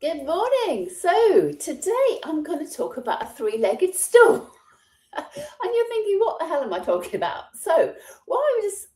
Good morning. So today I'm going to talk about a three-legged stool. And you're thinking, what the hell am I talking about? So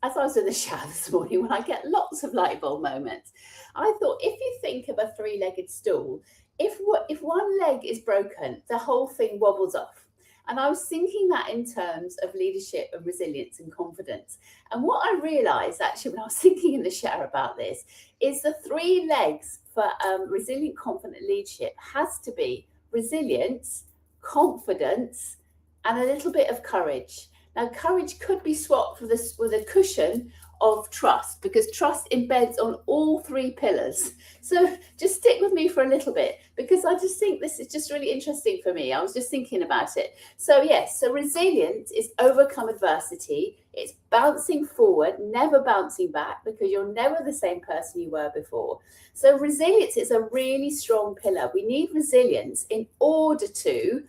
as I was in the shower this morning, when I get lots of light bulb moments, I thought if you think of a three-legged stool, if one leg is broken, the whole thing wobbles off. And I was thinking that in terms of leadership and resilience and confidence. And what I realized actually when I was thinking in the shower about this is the three legs for resilient, confident leadership has to be resilience, confidence, and a little bit of courage. Now, courage could be swapped with a cushion of trust because trust embeds on all three pillars. So just stick with me for a little bit because I just think this is just really interesting for me. I was just thinking about it. So yes, so resilience is overcome adversity. It's bouncing forward, never bouncing back because you're never the same person you were before. So resilience is a really strong pillar. We need resilience in order to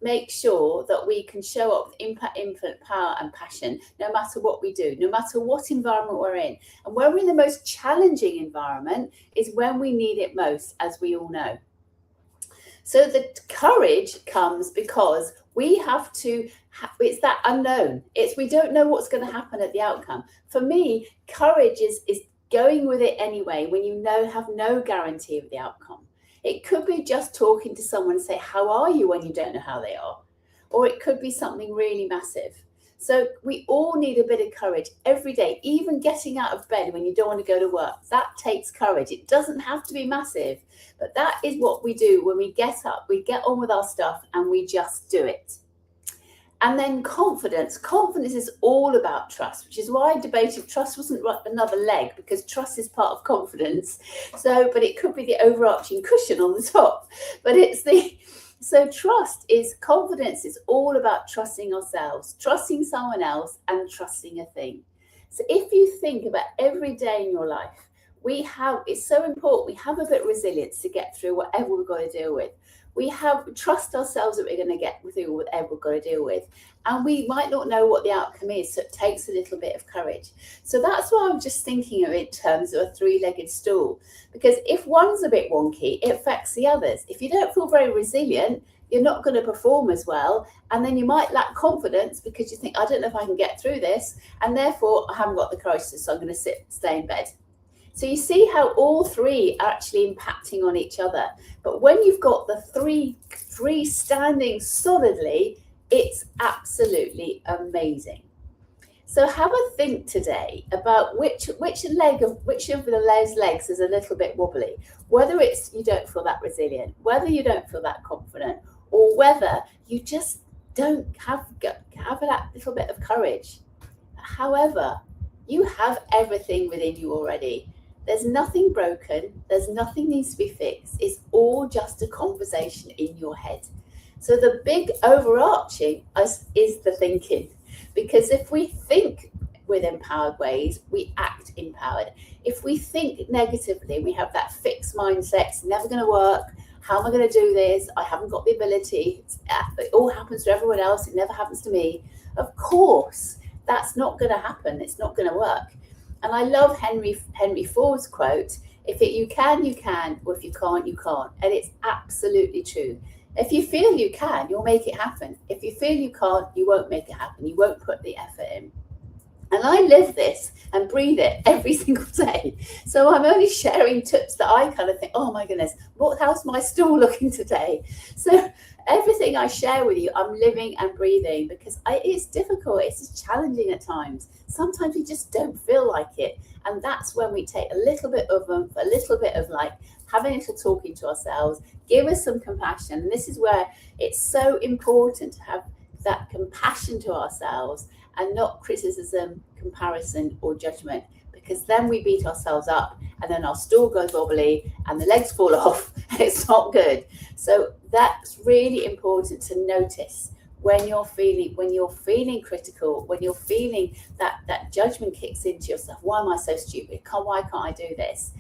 make sure that we can show up with impact, infinite power and passion, no matter what we do, no matter what environment we're in. And when we're in the most challenging environment is when we need it most, as we all know. So the courage comes because we have to, it's that unknown. We don't know what's going to happen at the outcome. For me, courage is going with it anyway when you have no guarantee of the outcome. It could be just talking to someone and say, how are you when you don't know how they are? Or it could be something really massive. So we all need a bit of courage every day, even getting out of bed when you don't want to go to work. That takes courage. It doesn't have to be massive, but that is what we do when we get up, we get on with our stuff and we just do it. And then confidence. Confidence is all about trust, which is why I debated trust wasn't another leg because trust is part of confidence. But it could be the overarching cushion on the top. So confidence is all about trusting ourselves, trusting someone else, and trusting a thing. So if you think about every day in your life, it's so important we have a bit of resilience to get through whatever we've got to deal with. We trust ourselves that we're going to get through whatever we've got to deal with. And we might not know what the outcome is, so it takes a little bit of courage. So that's why I'm just thinking of it in terms of a three-legged stool. Because if one's a bit wonky, it affects the others. If you don't feel very resilient, you're not going to perform as well. And then you might lack confidence because you think, I don't know if I can get through this. And therefore, I haven't got the courage, so I'm going to stay in bed. So you see how all three are actually impacting on each other. But when you've got the three standing solidly, it's absolutely amazing. So have a think today about which of the legs is a little bit wobbly. Whether it's you don't feel that resilient, whether you don't feel that confident, or whether you just don't have that little bit of courage. However, you have everything within you already. There's nothing broken. There's nothing needs to be fixed. It's all just a conversation in your head. So the big overarching is the thinking. Because if we think with empowered ways, we act empowered. If we think negatively, we have that fixed mindset, it's never going to work. How am I going to do this? I haven't got the ability. It all happens to everyone else. It never happens to me. Of course, that's not going to happen. It's not going to work. And I love Henry Ford's quote, you can, you can, or if you can't, you can't. And it's absolutely true. If you feel you can, you'll make it happen. If you feel you can't, you won't make it happen. You won't put the effort in. And I live this and breathe it every single day. So I'm only sharing tips that I kind of think, oh my goodness, how's my stool looking today? So everything I share with you, I'm living and breathing because it's difficult. It's challenging at times. Sometimes you just don't feel like it. And that's when we take a little bit of having a little talking to ourselves, give us some compassion. And this is where it's so important to have that compassion to ourselves and not criticism, comparison, or judgment, because then we beat ourselves up and then our stool goes wobbly and the legs fall off and it's not good. So that's really important to notice when you're feeling critical, when you're feeling that judgment kicks into yourself. Why am I so stupid? Why can't I do this?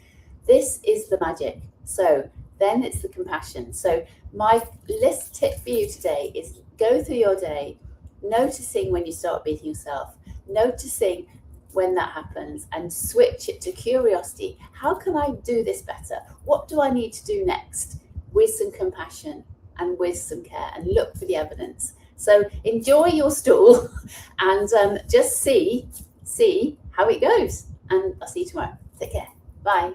This is the magic. So then it's the compassion. So my list tip for you today is go through your day, noticing when you start beating yourself, noticing when that happens and switch it to curiosity. How can I do this better? What do I need to do next? With some compassion and with some care, and look for the evidence. So enjoy your stool and just see how it goes. And I'll see you tomorrow. Take care. Bye.